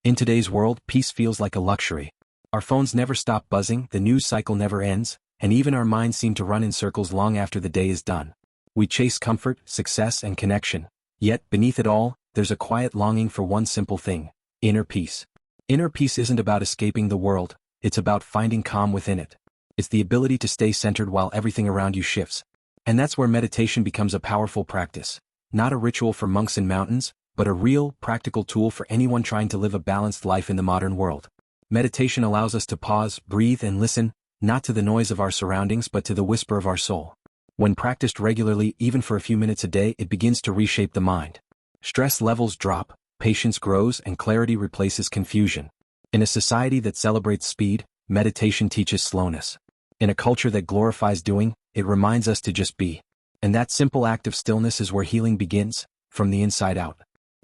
In today's world, peace feels like a luxury. Our phones never stop buzzing, the news cycle never ends, and even our minds seem to run in circles long after the day is done. We chase comfort, success, and connection. Yet, beneath it all, there's a quiet longing for one simple thing: inner peace. Inner peace isn't about escaping the world, it's about finding calm within it. It's the ability to stay centered while everything around you shifts. And that's where meditation becomes a powerful practice. Not a ritual for monks in mountains, but a real, practical tool for anyone trying to live a balanced life in the modern world. Meditation allows us to pause, breathe, and listen, not to the noise of our surroundings but to the whisper of our soul. When practiced regularly, even for a few minutes a day, it begins to reshape the mind. Stress levels drop, patience grows, and clarity replaces confusion. In a society that celebrates speed, meditation teaches slowness. In a culture that glorifies doing, it reminds us to just be. And that simple act of stillness is where healing begins, from the inside out.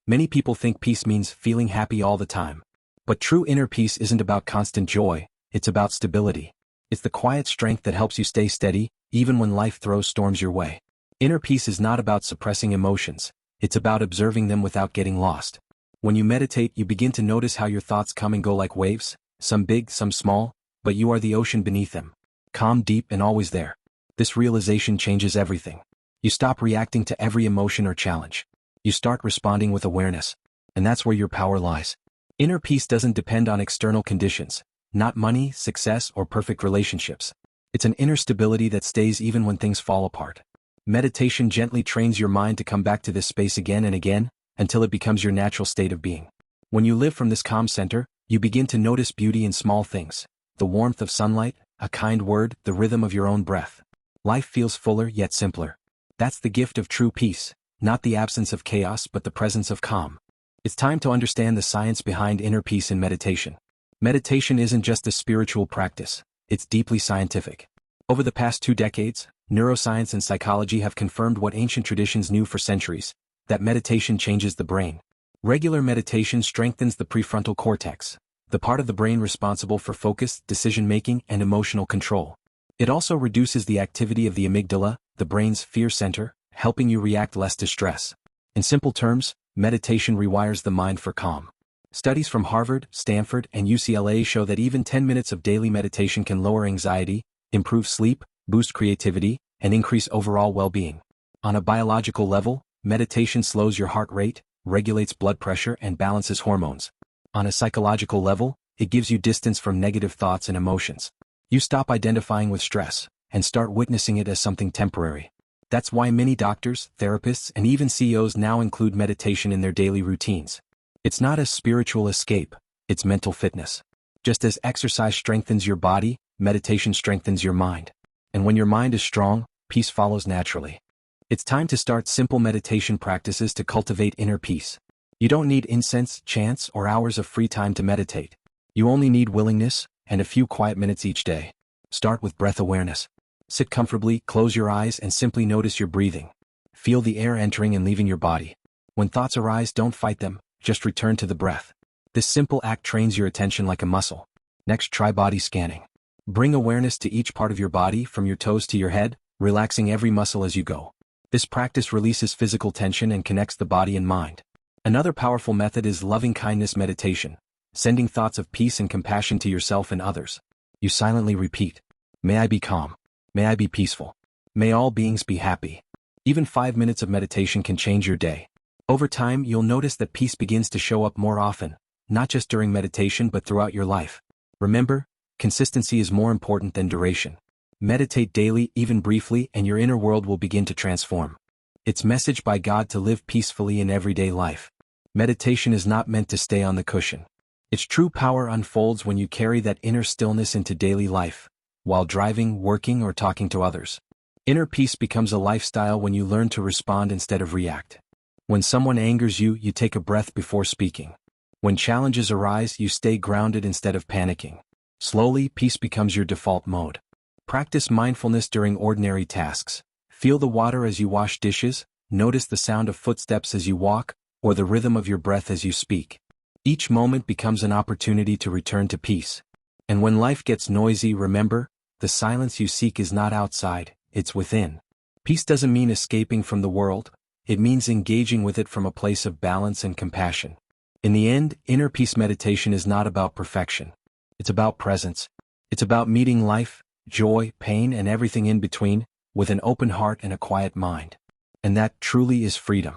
Many people think peace means feeling happy all the time. But true inner peace isn't about constant joy, it's about stability. It's the quiet strength that helps you stay steady, even when life throws storms your way. Inner peace is not about suppressing emotions, it's about observing them without getting lost. When you meditate, you begin to notice how your thoughts come and go like waves, some big, some small, but you are the ocean beneath them. Calm, deep, and always there. This realization changes everything. You stop reacting to every emotion or challenge. You start responding with awareness. And that's where your power lies. Inner peace doesn't depend on external conditions, not money, success, or perfect relationships. It's an inner stability that stays even when things fall apart. Meditation gently trains your mind to come back to this space again and again, until it becomes your natural state of being. When you live from this calm center, you begin to notice beauty in small things. The warmth of sunlight, a kind word, the rhythm of your own breath. Life feels fuller yet simpler. That's the gift of true peace, not the absence of chaos but the presence of calm. It's time to understand the science behind inner peace in meditation. Meditation isn't just a spiritual practice, it's deeply scientific. Over the past 2 decades, neuroscience and psychology have confirmed what ancient traditions knew for centuries, that meditation changes the brain. Regular meditation strengthens the prefrontal cortex, the part of the brain responsible for focus, decision-making, and emotional control. It also reduces the activity of the amygdala, the brain's fear center, helping you react less to stress. In simple terms, meditation rewires the mind for calm. Studies from Harvard, Stanford, and UCLA show that even 10 minutes of daily meditation can lower anxiety, improve sleep, boost creativity, and increase overall well-being. On a biological level, meditation slows your heart rate, regulates blood pressure, and balances hormones. On a psychological level, it gives you distance from negative thoughts and emotions. You stop identifying with stress, and start witnessing it as something temporary. That's why many doctors, therapists, and even CEOs now include meditation in their daily routines. It's not a spiritual escape, it's mental fitness. Just as exercise strengthens your body, meditation strengthens your mind. And when your mind is strong, peace follows naturally. It's time to start simple meditation practices to cultivate inner peace. You don't need incense, chants, or hours of free time to meditate. You only need willingness, and a few quiet minutes each day. Start with breath awareness. Sit comfortably, close your eyes, and simply notice your breathing. Feel the air entering and leaving your body. When thoughts arise, don't fight them, just return to the breath. This simple act trains your attention like a muscle. Next, try body scanning. Bring awareness to each part of your body, from your toes to your head, relaxing every muscle as you go. This practice releases physical tension and connects the body and mind. Another powerful method is loving-kindness meditation, sending thoughts of peace and compassion to yourself and others. You silently repeat, "May I be calm. May I be peaceful. May all beings be happy." Even 5 minutes of meditation can change your day. Over time, you'll notice that peace begins to show up more often, not just during meditation but throughout your life. Remember, consistency is more important than duration. Meditate daily, even briefly, and your inner world will begin to transform. It's message by God to live peacefully in everyday life. Meditation is not meant to stay on the cushion. Its true power unfolds when you carry that inner stillness into daily life, while driving, working, or talking to others. Inner peace becomes a lifestyle when you learn to respond instead of react. When someone angers you, you take a breath before speaking. When challenges arise, you stay grounded instead of panicking. Slowly, peace becomes your default mode. Practice mindfulness during ordinary tasks. Feel the water as you wash dishes, notice the sound of footsteps as you walk, or the rhythm of your breath as you speak. Each moment becomes an opportunity to return to peace. And when life gets noisy, remember, the silence you seek is not outside, it's within. Peace doesn't mean escaping from the world, it means engaging with it from a place of balance and compassion. In the end, inner peace meditation is not about perfection. It's about presence. It's about meeting life, joy, pain, and everything in between, with an open heart and a quiet mind. And that truly is freedom.